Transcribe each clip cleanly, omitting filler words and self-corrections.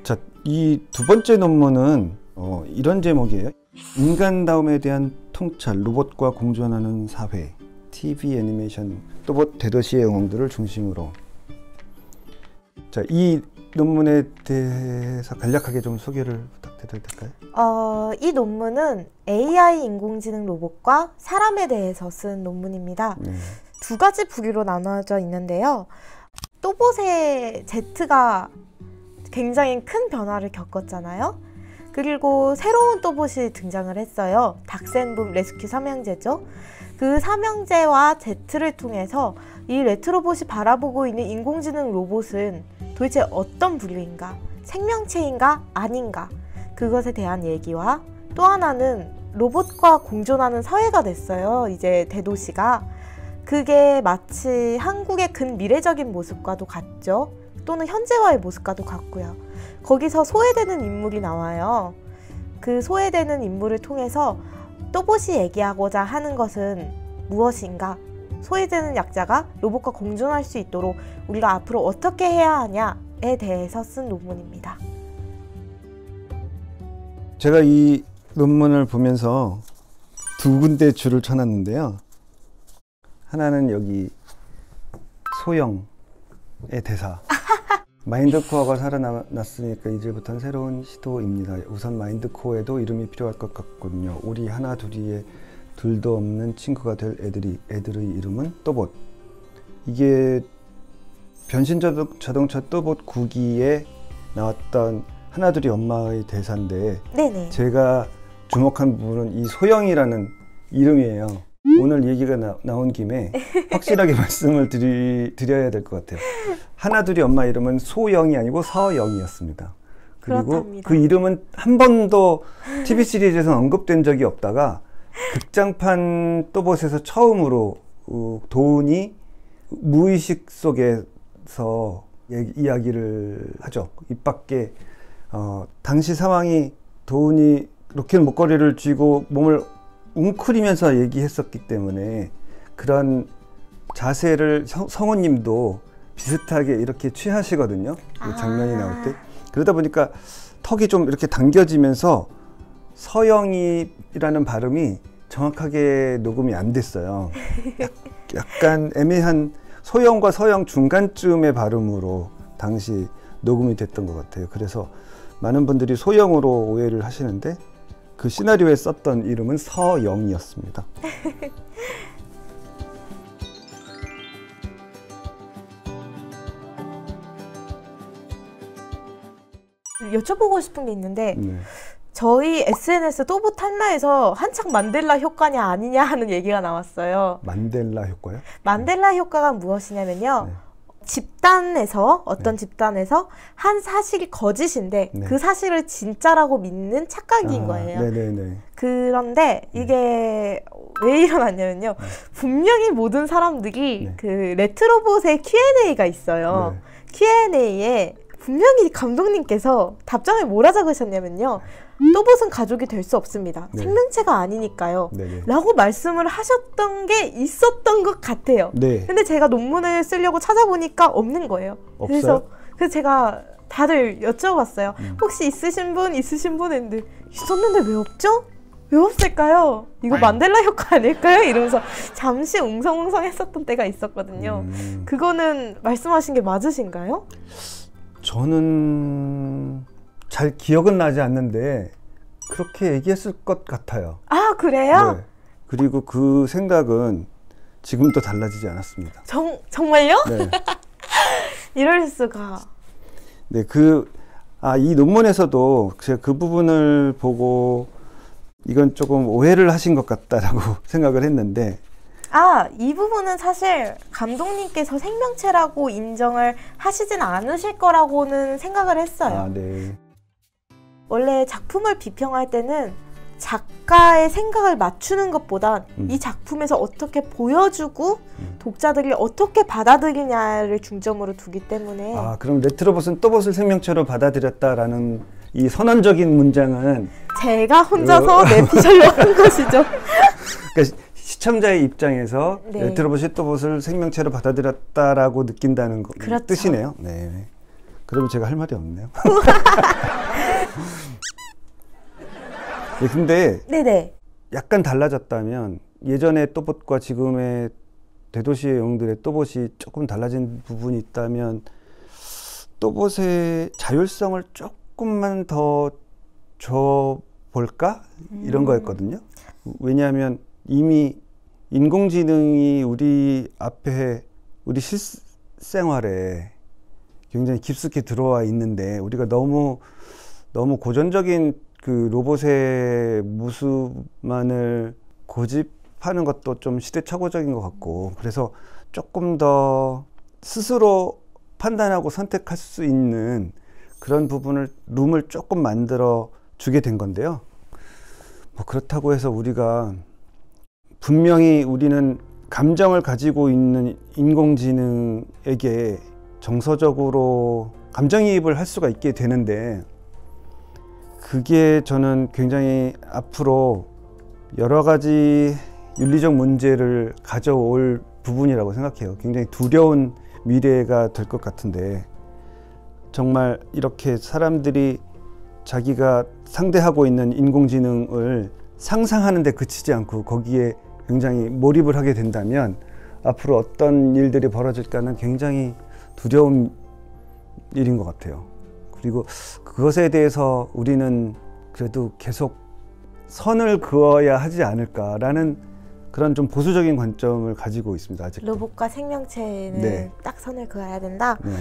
자, 이 두 번째 논문은 이런 제목이에요. 인간다움에 대한 통찰, 로봇과 공존하는 사회, TV 애니메이션, 또봇 대도시의 영웅들을 중심으로. 자, 이 논문에 대해서 간략하게 좀 소개를 부탁드려도 될까요? 이 논문은 AI 인공지능 로봇과 사람에 대해서 쓴 논문입니다. 네. 두 가지 부류로 나눠져 있는데요. 또봇의 Z가 굉장히 큰 변화를 겪었잖아요. 그리고 새로운 또봇이 등장을 했어요. 닥센붐 레스큐 삼형제죠. 그 삼형제와 Z를 통해서 이 레트로봇이 바라보고 있는 인공지능 로봇은 도대체 어떤 부류인가? 생명체인가? 아닌가? 그것에 대한 얘기와, 또 하나는 로봇과 공존하는 사회가 됐어요. 이제 대도시가. 그게 마치 한국의 근미래적인 모습과도 같죠. 또는 현재와의 모습과도 같고요. 거기서 소외되는 인물이 나와요. 그 소외되는 인물을 통해서 또봇이 얘기하고자 하는 것은 무엇인가? 소외되는 약자가 로봇과 공존할 수 있도록 우리가 앞으로 어떻게 해야 하냐에 대해서 쓴 논문입니다. 제가 이 논문을 보면서 두 군데 줄을 쳐놨는데요. 하나는 여기 소영의 대사. 마인드코어가 살아났으니까 이제부터는 새로운 시도입니다. 우선 마인드코어에도 이름이 필요할 것 같군요. 우리 하나 둘이에 둘도 없는 친구가 될 애들의 이름은 또봇. 이게 변신 자동차 또봇 9기에 나왔던 하나둘이 엄마의 대사인데, 네네. 제가 주목한 부분은 이 소영이라는 이름이에요. 오늘 얘기가 나온 김에 확실하게 말씀을 드려야 될 것 같아요. 하나둘이 엄마 이름은 소영이 아니고 서영이었습니다. 그리고 그렇답니다. 그 이름은 한 번도 TV 시리즈에서 언급된 적이 없다가 극장판 또봇에서 처음으로 도훈이 무의식 속에서 이야기를 하죠. 입 밖에 당시 상황이 도훈이 로켓 목걸이를 쥐고 몸을 웅크리면서 얘기했었기 때문에 그런 자세를 성우님도 비슷하게 이렇게 취하시거든요. 그 장면이 나올 때. 그러다 보니까 턱이 좀 이렇게 당겨지면서 서영이라는 발음이 정확하게 녹음이 안 됐어요. 약간 애매한 소영과 서영 중간쯤의 발음으로 당시 녹음이 됐던 것 같아요. 그래서 많은 분들이 소영으로 오해를 하시는데 그 시나리오에 썼던 이름은 서영이었습니다. 여쭤보고 싶은 게 있는데, 네. 저희 SNS 또봇 탈라에서 한창 만델라 효과냐 아니냐 하는 얘기가 나왔어요. 만델라 효과요? 만델라 효과가 무엇이냐면요. 네. 집단에서 어떤 집단에서 한 사실이 거짓인데 네. 그 사실을 진짜라고 믿는 착각인 거예요. 네네네. 그런데 이게 왜 일어났냐면요. 분명히 모든 사람들이 그 레트로봇의 Q&A가 있어요. Q&A에 분명히 감독님께서 답장을 뭐라 적으셨냐면요. 또봇은 가족이 될 수 없습니다. 생명체가 아니니까요. 라고 말씀을 하셨던 게 있었던 것 같아요. 근데 제가 논문을 쓰려고 찾아보니까 없는 거예요. 없어요? 그래서 제가 다들 여쭤봤어요. 혹시 있으신 분 했는데 있었는데 왜 없죠? 왜 없을까요? 이거 만델라 효과 아닐까요? 이러면서 잠시 웅성웅성 했었던 때가 있었거든요. 그거는 말씀하신 게 맞으신가요? 저는 잘 기억은 나지 않는데 그렇게 얘기했을 것 같아요. 아, 그래요? 네. 그리고 그 생각은 지금도 달라지지 않았습니다. 정말요? 네. 이럴 수가. 네, 이 논문에서도 제가 그 부분을 보고 이건 조금 오해를 하신 것 같다라고 생각을 했는데, 이 부분은 사실 감독님께서 생명체라고 인정을 하시진 않으실 거라고는 생각을 했어요. 네. 원래 작품을 비평할 때는 작가의 생각을 맞추는 것보단 이 작품에서 어떻게 보여주고 독자들이 어떻게 받아들이냐를 중점으로 두기 때문에. 그럼 레트로봇은 또봇을 생명체로 받아들였다라는 이 선언적인 문장은 제가 혼자서 내피셜로 한 것이죠. 그러니까 시청자의 입장에서 레트로봇이 또봇을 생명체로 받아들였다라고 느낀다는 그렇죠. 뜻이네요. 네. 그러면 제가 할 말이 없네요. 네, 근데 네네. 약간 달라졌다면 예전의 또봇과 지금의 대도시의 영웅들의 또봇이 조금 달라진 부분이 있다면 또봇의 자율성을 조금만 더 줘볼까? 이런 거였거든요. 왜냐하면 이미 인공지능이 우리 앞에 우리 실생활에 굉장히 깊숙이 들어와 있는데 우리가 너무 고전적인 그 로봇의 모습만을 고집하는 것도 좀 시대착오적인 것 같고, 그래서 조금 더 스스로 판단하고 선택할 수 있는 그런 부분을 룸을 조금 만들어 주게 된 건데요. 뭐 그렇다고 해서 우리가 분명히 우리는 감정을 가지고 있는 인공지능에게 정서적으로 감정이입을 할 수가 있게 되는데, 그게 저는 굉장히 앞으로 여러 가지 윤리적 문제를 가져올 부분이라고 생각해요. 굉장히 두려운 미래가 될 것 같은데, 정말 이렇게 사람들이 자기가 상대하고 있는 인공지능을 상상하는 데 그치지 않고 거기에 굉장히 몰입을 하게 된다면 앞으로 어떤 일들이 벌어질까는 굉장히 두려운 일인 것 같아요. 그리고 그것에 대해서 우리는 그래도 계속 선을 그어야 하지 않을까라는 그런 좀 보수적인 관점을 가지고 있습니다. 아직도. 로봇과 생명체는 네. 딱 선을 그어야 된다. 네.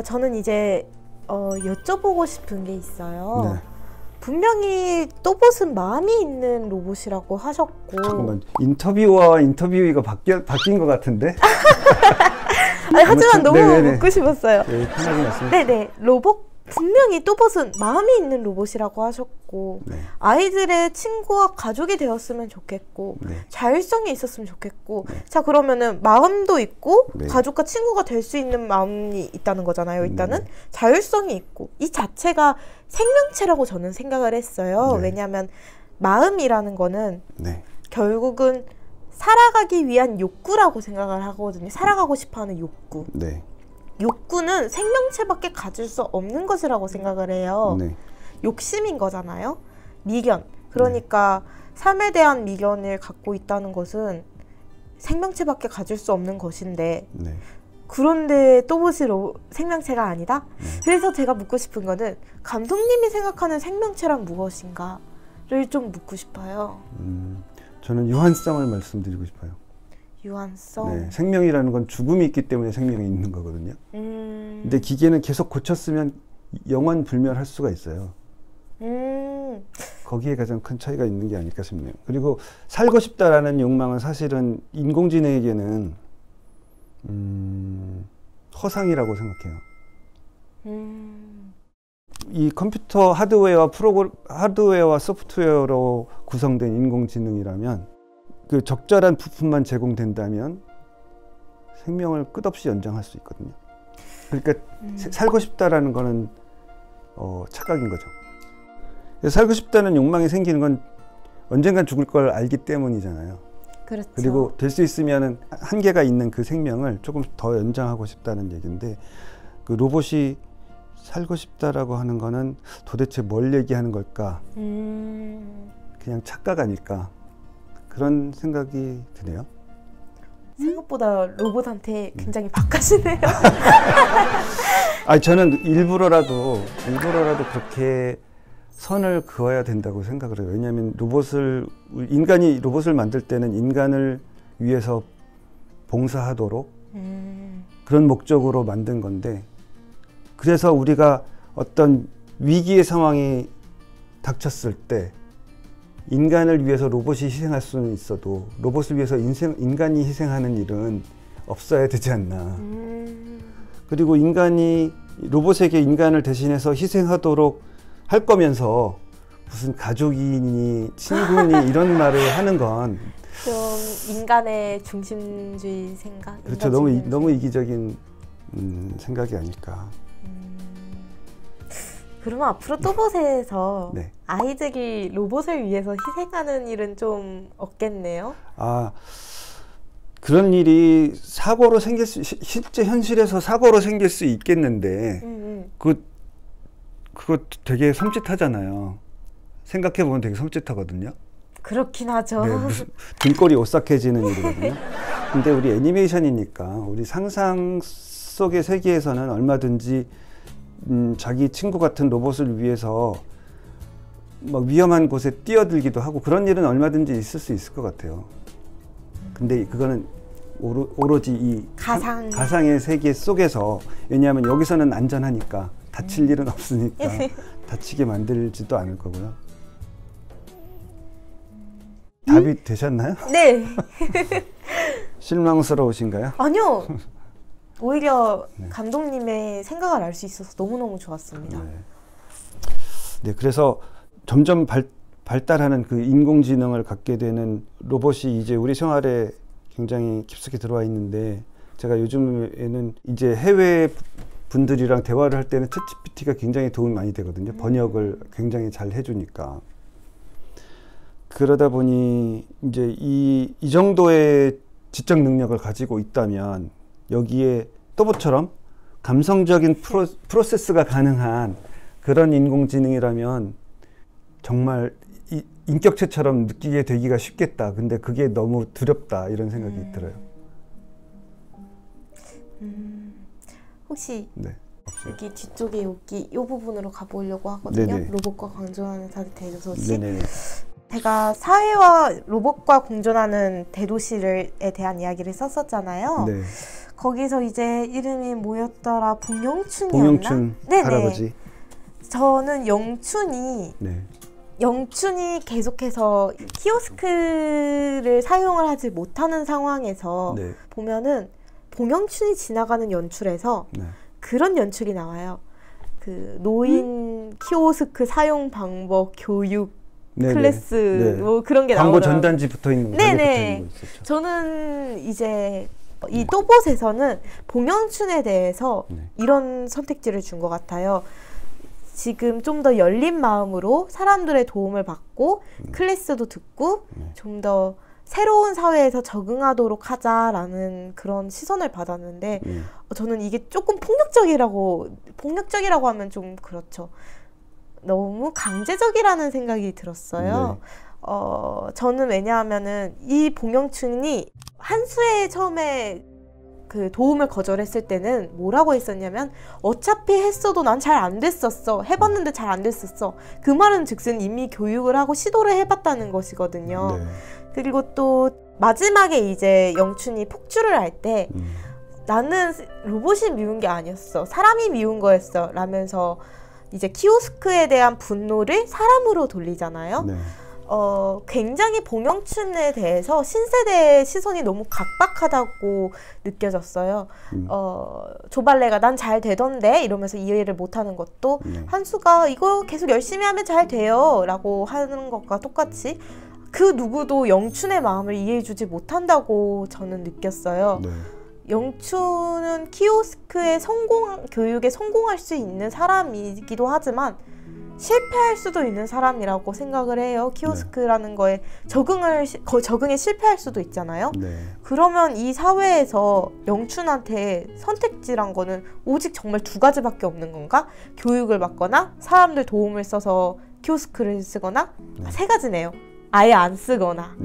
저는 이제 여쭤보고 싶은 게 있어요. 네. 분명히 또봇은 마음이 있는 로봇이라고 하셨고. 잠깐만, 인터뷰와 인터뷰이가 바뀐 것 같은데? 아니, 하지만 너무 네네네. 묻고 싶었어요. 네, 편하게 말씀. 네네. 분명히 또봇은 마음이 있는 로봇이라고 하셨고, 네. 아이들의 친구와 가족이 되었으면 좋겠고, 네. 자율성이 있었으면 좋겠고. 네. 자, 그러면은 마음도 있고 네. 가족과 친구가 될 수 있는 마음이 있다는 거잖아요. 일단은 네. 자율성이 있고, 이 자체가 생명체라고 저는 생각을 했어요. 네. 왜냐하면 마음이라는 거는 네. 결국은 살아가기 위한 욕구라고 생각을 하거든요. 살아가고 싶어하는 욕구. 네. 욕구는 생명체밖에 가질 수 없는 것이라고 생각을 해요. 네. 욕심인 거잖아요. 미견. 그러니까 삶에 대한 미견을 갖고 있다는 것은 생명체밖에 가질 수 없는 것인데, 네. 그런데 또봇이 생명체가 아니다? 그래서 제가 묻고 싶은 거는 감독님이 생각하는 생명체란 무엇인가를 좀 묻고 싶어요. 저는 유한성을 말씀드리고 싶어요. 유한성. 네, 생명이라는 건 죽음이 있기 때문에 생명이 있는 거거든요. 근데 기계는 계속 고쳤으면 영원 불멸할 수가 있어요. 거기에 가장 큰 차이가 있는 게 아닐까 싶네요. 그리고 살고 싶다라는 욕망은 사실은 인공지능에게는 허상이라고 생각해요. 이 컴퓨터 하드웨어와 소프트웨어로 구성된 인공지능이라면 그 적절한 부품만 제공된다면 생명을 끝없이 연장할 수 있거든요. 그러니까 살고 싶다라는 거는 착각인 거죠. 살고 싶다는 욕망이 생기는 건 언젠간 죽을 걸 알기 때문이잖아요. 그렇죠. 그리고 될 수 있으면 한계가 있는 그 생명을 조금 더 연장하고 싶다는 얘기인데, 그 로봇이 살고 싶다라고 하는 거는 도대체 뭘 얘기하는 걸까? 그냥 착각 아닐까? 그런 생각이 드네요. 생각보다 로봇한테 굉장히 박하시네요. 아니, 저는 일부러라도 그렇게 선을 그어야 된다고 생각을 해요. 왜냐하면 인간이 로봇을 만들 때는 인간을 위해서 봉사하도록 그런 목적으로 만든 건데, 그래서 우리가 어떤 위기의 상황이 닥쳤을 때 인간을 위해서 로봇이 희생할 수는 있어도 로봇을 위해서 인간이 희생하는 일은 없어야 되지 않나. 그리고 인간이 로봇에게 인간을 대신해서 희생하도록 할 거면서 무슨 가족이니 친구니 이런 말을 하는 건 좀 인간의 중심주의 생각. 그렇죠. 너무 이기적인 생각이 아닐까. 그러면 앞으로 또봇에서 네. 아이들이 로봇을 위해서 희생하는 일은 좀 없겠네요. 그런 일이 실제 현실에서 사고로 생길 수 있겠는데 그거 되게 섬찟하잖아요. 생각해보면 되게 섬찟하거든요. 그렇긴 하죠. 네, 무슨 등골이 오싹해지는 일이거든요. 근데 우리 애니메이션이니까 우리 상상 속의 세계에서는 얼마든지 자기 친구 같은 로봇을 위해서 막 위험한 곳에 뛰어들기도 하고 그런 일은 얼마든지 있을 수 있을 것 같아요. 근데 그거는 오로지 이 가상의 세계 속에서, 왜냐하면 여기서는 안전하니까 다칠 일은 없으니까 다치게 만들지도 않을 거고요. 답이 되셨나요? 네. 실망스러우신가요? 아니요. 오히려 네. 감독님의 생각을 알 수 있어서 너무너무 좋았습니다. 네. 네, 그래서 점점 발달하는 그 인공지능을 갖게 되는 로봇이 이제 우리 생활에 굉장히 깊숙이 들어와 있는데, 제가 요즘에는 이제 해외 분들이랑 대화를 할 때는 챗GPT가 굉장히 도움이 많이 되거든요. 번역을 굉장히 잘 해주니까. 그러다 보니 이제 이 정도의 지적 능력을 가지고 있다면 여기에 또봇처럼 감성적인 프로세스가 가능한 그런 인공지능이라면 정말 인격체처럼 느끼게 되기가 쉽겠다. 근데 그게 너무 두렵다, 이런 생각이 들어요. 혹시 네, 여기 뒤쪽에 이 부분으로 가보려고 하거든요. 네네. 로봇과 공존하는 대도시. 네네. 제가 사회와 로봇과 공존하는 대도시에 대한 이야기를 썼었잖아요. 네. 거기서 이제 이름이 뭐였더라? 봉영춘이었나? 봉영춘 네네. 할아버지. 저는 영춘이 네. 계속해서 키오스크를 사용을 하지 못하는 상황에서 네. 보면은 봉영춘이 지나가는 연출에서 네. 그런 연출이 나와요. 그 노인 키오스크 사용 방법 교육 네네. 클래스 네. 뭐 그런 게 광고 나오더라고요. 전단지 붙어 있는 거. 네네. 붙어 있는 거 있었죠. 저는 이제 이 네. 또봇에서는 봉영춘에 대해서 네. 이런 선택지를 준 것 같아요. 지금 좀 더 열린 마음으로 사람들의 도움을 받고 클래스도 듣고 좀 더 새로운 사회에서 적응하도록 하자라는 그런 시선을 받았는데 저는 이게 조금 폭력적이라고 하면 좀 그렇죠. 너무 강제적이라는 생각이 들었어요. 네. 저는 왜냐하면은 이 봉영춘이 한수의 처음에 그 도움을 거절했을 때는 뭐라고 했었냐면, 어차피 했어도 난 잘 안 됐었어. 해봤는데 잘 안 됐었어. 그 말은 즉슨 이미 교육을 하고 시도를 해봤다는 것이거든요. 네. 그리고 또 마지막에 이제 영춘이 폭주를 할 때 나는 로봇이 미운 게 아니었어. 사람이 미운 거였어. 라면서 이제 키오스크에 대한 분노를 사람으로 돌리잖아요. 네. 굉장히 봉영춘에 대해서 신세대의 시선이 너무 각박하다고 느껴졌어요. 조발레가 난 잘 되던데 이러면서 이해를 못하는 것도 한수가 이거 계속 열심히 하면 잘 돼요 라고 하는 것과 똑같이 그 누구도 영춘의 마음을 이해해주지 못한다고 저는 느꼈어요. 네. 영춘은 키오스크의 교육에 성공할 수 있는 사람이기도 하지만 실패할 수도 있는 사람이라고 생각을 해요. 키오스크라는 거에 적응에 실패할 수도 있잖아요. 네. 그러면 이 사회에서 영춘한테 선택지란 거는 오직 정말 두 가지밖에 없는 건가? 교육을 받거나 사람들 도움을 써서 키오스크를 쓰거나 세 가지네요. 아예 안 쓰거나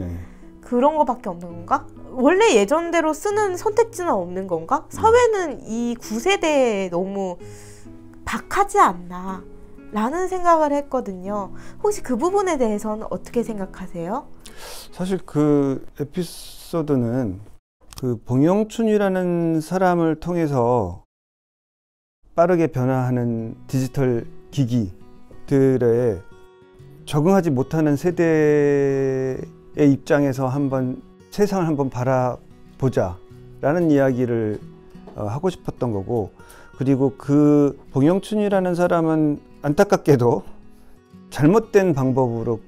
그런 거밖에 없는 건가? 원래 예전대로 쓰는 선택지는 없는 건가? 사회는 이 9세대에 너무 박하지 않나 라는 생각을 했거든요. 혹시 그 부분에 대해서는 어떻게 생각하세요? 사실 그 에피소드는 그 봉영춘이라는 사람을 통해서 빠르게 변화하는 디지털 기기들에 적응하지 못하는 세대의 입장에서 세상을 한번 바라보자 라는 이야기를 하고 싶었던 거고, 그리고 그 봉영춘이라는 사람은 안타깝게도 잘못된 방법으로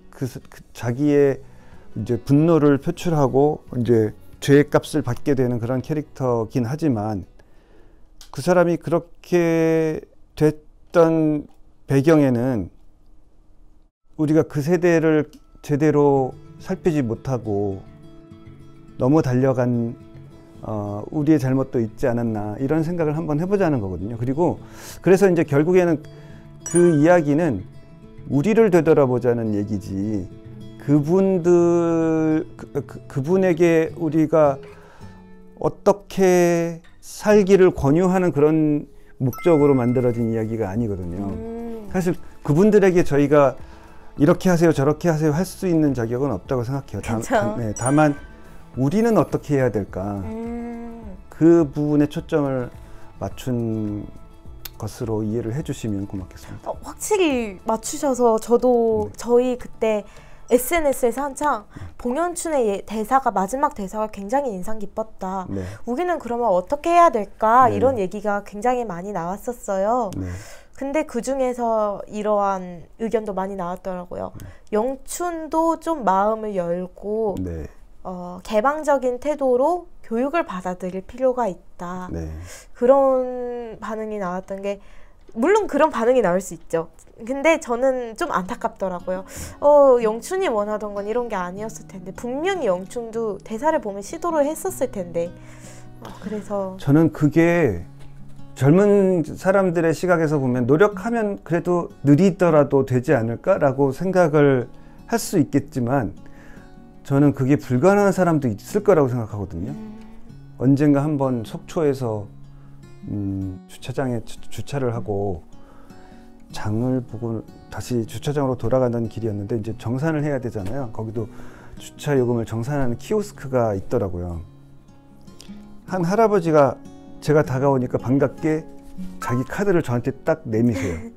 자기의 이제 분노를 표출하고 이제 죄의 값을 받게 되는 그런 캐릭터긴 하지만, 그 사람이 그렇게 됐던 배경에는 우리가 그 세대를 제대로 살피지 못하고 너무 달려간 우리의 잘못도 있지 않았나 이런 생각을 한번 해보자는 거거든요. 그리고 그래서 이제 결국에는 그 이야기는 우리를 되돌아보자는 얘기지 그분에게 우리가 어떻게 살기를 권유하는 그런 목적으로 만들어진 이야기가 아니거든요. 사실 그분들에게 저희가 이렇게 하세요 저렇게 하세요 할 수 있는 자격은 없다고 생각해요. 다만 우리는 어떻게 해야 될까 그 부분에 초점을 맞춘 것으로 이해를 해주시면 고맙겠습니다. 확실히 맞추셔서 저도 저희 그때 SNS에서 한창 봉연춘의 대사가 마지막 대사가 굉장히 인상 깊었다. 네. 우리는 그러면 어떻게 해야 될까? 네. 이런 얘기가 굉장히 많이 나왔었어요. 네. 근데 그 중에서 이러한 의견도 많이 나왔더라고요. 영춘도 좀 마음을 열고 네. 개방적인 태도로 교육을 받아들일 필요가 있다. 네. 그런 반응이 나왔던 게 물론 그런 반응이 나올 수 있죠. 근데 저는 좀 안타깝더라고요. 영춘이 원하던 건 이런 게 아니었을 텐데 분명히 영춘도 대사를 보면 시도를 했었을 텐데 그래서 저는 그게 젊은 사람들의 시각에서 보면 노력하면 그래도 느리더라도 되지 않을까라고 생각을 할 수 있겠지만 저는 그게 불가능한 사람도 있을 거라고 생각하거든요. 언젠가 한번 속초에서 주차장에 주차를 하고 장을 보고 다시 주차장으로 돌아가는 길이었는데 이제 정산을 해야 되잖아요. 거기도 주차 요금을 정산하는 키오스크가 있더라고요. 한 할아버지가 제가 다가오니까 반갑게 자기 카드를 저한테 딱 내미세요.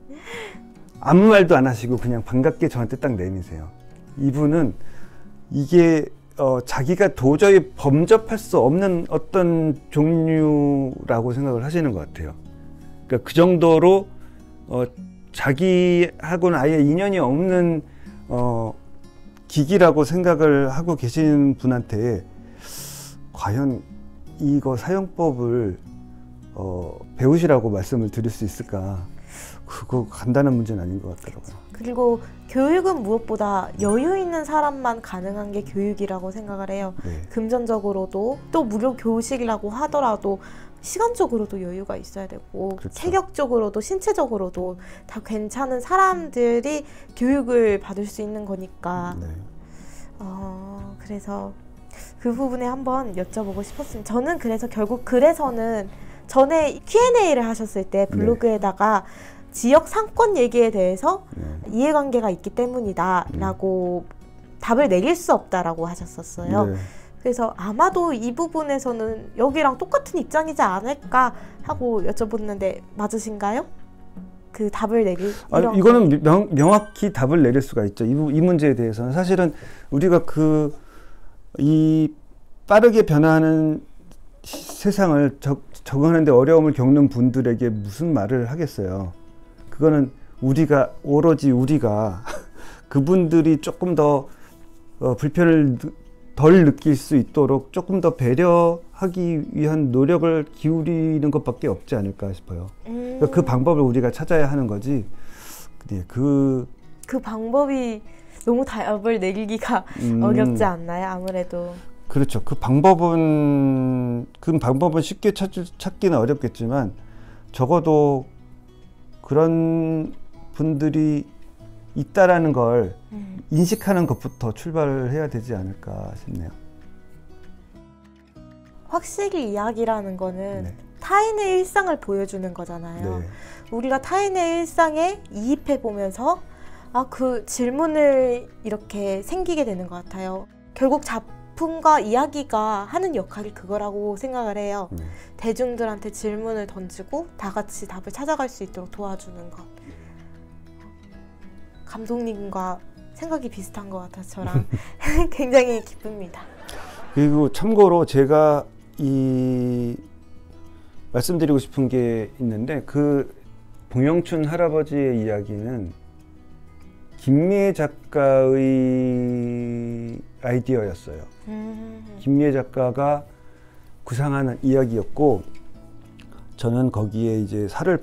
아무 말도 안 하시고 그냥 반갑게 저한테 딱 내미세요. 이분은 이게 자기가 도저히 범접할 수 없는 어떤 종류라고 생각을 하시는 것 같아요. 그러니까 그 정도로 자기하고는 아예 인연이 없는 기기라고 생각을 하고 계신 분한테 과연 이거 사용법을 배우시라고 말씀을 드릴 수 있을까? 그거 간단한 문제는 아닌 것 같더라고요. 그리고 교육은 무엇보다 여유 있는 사람만 가능한 게 교육이라고 생각을 해요. 네. 금전적으로도 또 무료 교실이라고 하더라도 시간적으로도 여유가 있어야 되고 그렇죠. 체격적으로도 신체적으로도 다 괜찮은 사람들이 교육을 받을 수 있는 거니까 네. 그래서 그 부분에 한번 여쭤보고 싶었습니다. 저는 그래서 결국 그래서는 전에 Q&A를 하셨을 때 블로그에다가 지역 상권 얘기에 대해서 이해관계가 있기 때문이다 라고 답을 내릴 수 없다라고 하셨었어요. 네. 그래서 아마도 이 부분에서는 여기랑 똑같은 입장이지 않을까 하고 여쭤봤는데 맞으신가요? 그 답을 내릴 이거는 명확히 답을 내릴 수가 있죠. 이 문제에 대해서는 사실은 우리가 이 빠르게 변화하는 세상을 적응하는데 어려움을 겪는 분들에게 무슨 말을 하겠어요. 그거는 오로지 우리가 그분들이 조금 더 불편을 덜 느낄 수 있도록 조금 더 배려하기 위한 노력을 기울이는 것밖에 없지 않을까 싶어요. 그러니까 그 방법을 우리가 찾아야 하는 거지. 네, 그 방법이 너무 답을 내리기가 어렵지 않나요? 아무래도. 그렇죠. 그 방법은 쉽게 찾기는 어렵겠지만 적어도 그런 분들이 있다라는 걸 인식하는 것부터 출발을 해야 되지 않을까 싶네요. 확실히 이야기라는 거는 타인의 일상을 보여주는 거잖아요. 네. 우리가 타인의 일상에 이입해 보면서 그 질문을 이렇게 생기게 되는 것 같아요. 결국 작품과 이야기가 하는 역할이 그거라고 생각을 해요. 대중들한테 질문을 던지고 다 같이 답을 찾아갈 수 있도록 도와주는 것. 감독님과 생각이 비슷한 것 같아서 저랑 굉장히 기쁩니다. 그리고 참고로 제가 말씀드리고 싶은 게 있는데 그 봉영춘 할아버지의 이야기는 김미애 작가의 아이디어였어요. 김미애 작가가 구상한 이야기였고 저는 거기에 이제 살을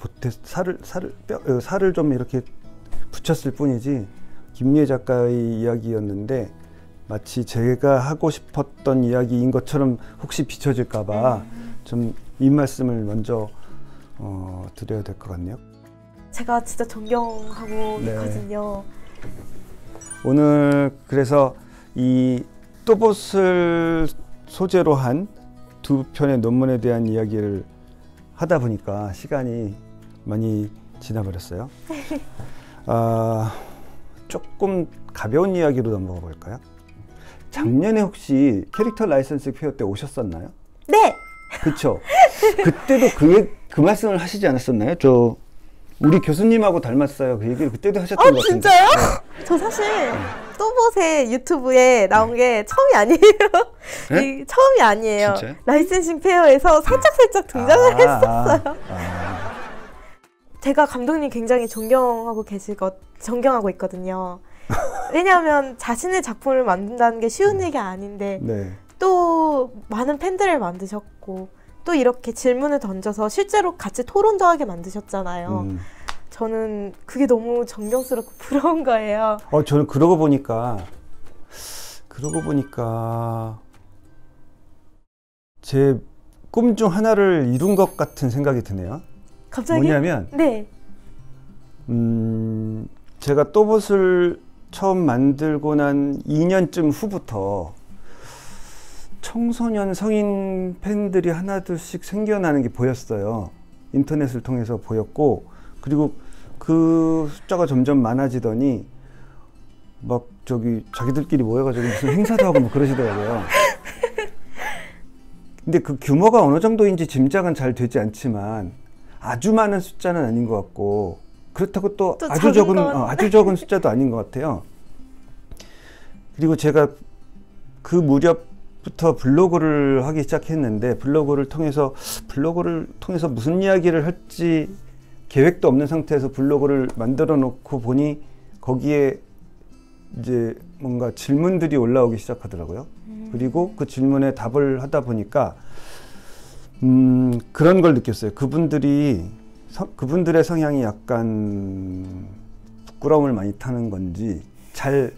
좀 이렇게 붙였을 뿐이지 김미애 작가의 이야기였는데 마치 제가 하고 싶었던 이야기인 것처럼 혹시 비춰질까봐 좀 이 말씀을 먼저 드려야 될 것 같네요. 제가 진짜 존경하고 네. 있거든요. 오늘 그래서 이 또봇을 소재로 한 두 편의 논문에 대한 이야기를 하다 보니까 시간이 많이 지나버렸어요. 조금 가벼운 이야기로 넘어가 볼까요? 작년에 혹시 캐릭터 라이선스 페어 때 오셨었나요? 네! 그쵸? 그때도 그 말씀을 하시지 않았었나요? 우리 교수님하고 닮았어요. 그 얘기를 그때도 하셨던 것 같은데. 진짜요? 저 사실 또봇의 유튜브에 나온 게 처음이 아니에요. 네? 처음이 아니에요. 진짜요? 라이센싱 페어에서 살짝 등장을 했었어요. 제가 감독님 굉장히 존경하고 있거든요. 왜냐하면 자신의 작품을 만든다는 게 쉬운 일이 아닌데 네. 또 많은 팬들을 만드셨고 또 이렇게 질문을 던져서 실제로 같이 토론도 하게 만드셨잖아요. 저는 그게 너무 존경스럽고 부러운 거예요. 저는 그러고 보니까 제 꿈 중 하나를 이룬 것 같은 생각이 드네요. 갑자기? 뭐냐면 네. 제가 또봇을 처음 만들고 난 2년쯤 후부터 청소년 성인 팬들이 하나둘씩 생겨나는 게 보였어요. 인터넷을 통해서 보였고, 그리고 그 숫자가 점점 많아지더니 막 자기들끼리 모여가지고 무슨 행사도 하고 뭐 그러시더라고요. 근데 그 규모가 어느 정도인지 짐작은 잘 되지 않지만 아주 많은 숫자는 아닌 것 같고, 그렇다고 또 아주 적은 숫자도 아닌 것 같아요. 그리고 제가 그 무렵부터 블로그를 하기 시작했는데, 블로그를 통해서 무슨 이야기를 할지 계획도 없는 상태에서 블로그를 만들어 놓고 보니 거기에 이제 뭔가 질문들이 올라오기 시작하더라고요. 그리고 그 질문에 답을 하다 보니까 그런 걸 느꼈어요. 그분들의 성향이 약간 부끄러움을 많이 타는 건지 잘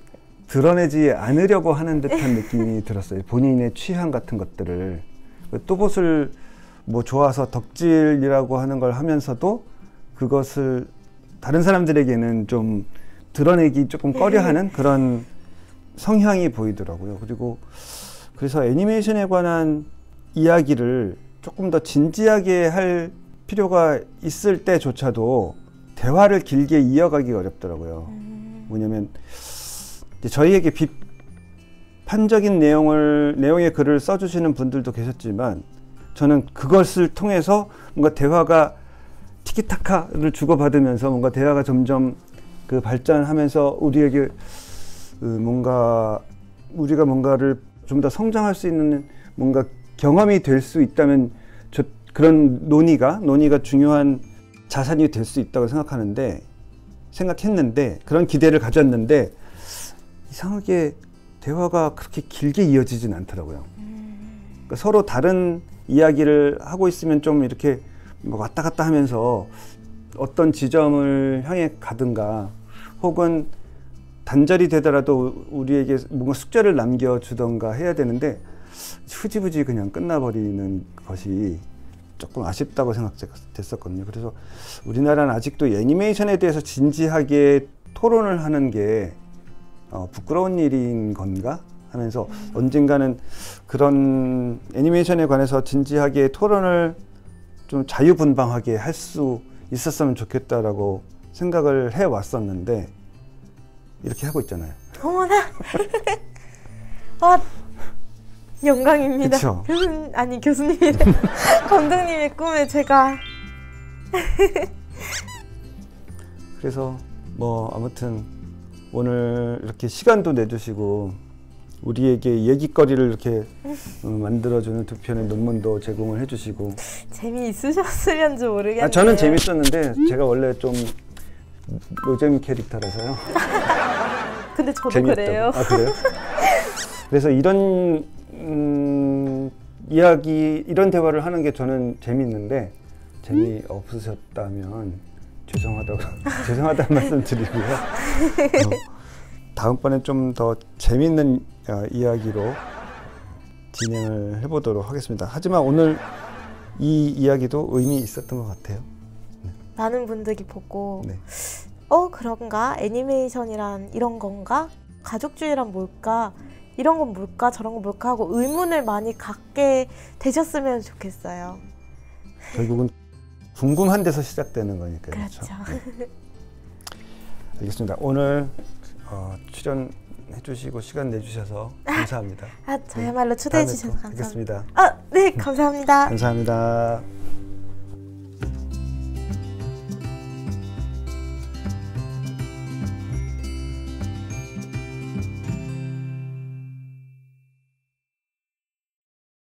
드러내지 않으려고 하는 듯한 느낌이 들었어요. 본인의 취향 같은 것들을. 또봇을 뭐 좋아서 덕질이라고 하는 걸 하면서도 그것을 다른 사람들에게는 좀 드러내기 조금 꺼려하는 그런 성향이 보이더라고요. 그래서 애니메이션에 관한 이야기를 조금 더 진지하게 할 필요가 있을 때조차도 대화를 길게 이어가기가 어렵더라고요. 뭐냐면 저희에게 비판적인 내용의 글을 써주시는 분들도 계셨지만, 저는 그것을 통해서 뭔가 대화가 티키타카를 주고받으면서 뭔가 대화가 점점 발전하면서 우리에게 우리가 뭔가를 좀 더 성장할 수 있는 뭔가 경험이 될 수 있다면 그런 논의가 중요한 자산이 될 수 있다고 생각했는데 그런 기대를 가졌는데 이상하게 대화가 그렇게 길게 이어지진 않더라고요. 그러니까 서로 다른 이야기를 하고 있으면 좀 이렇게 왔다 갔다 하면서 어떤 지점을 향해 가든가, 혹은 단절이 되더라도 우리에게 뭔가 숙제를 남겨주던가 해야 되는데 흐지부지 그냥 끝나버리는 것이 조금 아쉽다고 생각됐었거든요. 그래서 우리나라는 아직도 애니메이션에 대해서 진지하게 토론을 하는 게 부끄러운 일인 건가 하면서 언젠가는 그런 애니메이션에 관해서 진지하게 토론을 좀 자유분방하게 할 수 있었으면 좋겠다라고 생각을 해왔었는데 이렇게 하고 있잖아요. 어머나. 영광입니다. 그쵸? 교수님이래. 감독님의 꿈에 제가. 그래서 뭐 아무튼 오늘 이렇게 시간도 내주시고 우리에게 얘기거리를 이렇게 만들어주는 두 편의 논문도 제공을 해주시고. 재미있으셨으련지 모르겠네요. 저는 재밌었는데 제가 원래 좀 노잼 캐릭터라서요. 근데 저도 재미있다고. 그래요. 그래요? 그래서 이런 이런 대화를 하는 게 저는 재밌는데 재미없으셨다면 죄송하다는 말씀 드리고요. 다음번에 좀 더 재밌는 이야기로 진행을 해보도록 하겠습니다. 하지만 오늘 이 이야기도 의미 있었던 것 같아요. 많은 분들이 보고 네. 그런가? 애니메이션이란 이런 건가? 가족주의란 뭘까? 이런 건 뭘까? 저런 건 뭘까? 하고 의문을 많이 갖게 되셨으면 좋겠어요. 결국은 궁금한 데서 시작되는 거니까요. 그렇죠. 네. 알겠습니다. 오늘 출연해 주시고 시간 내주셔서 감사합니다. 저야말로 초대해 주셔서 뵙겠습니다. 감사합니다. 네, 감사합니다. 감사합니다.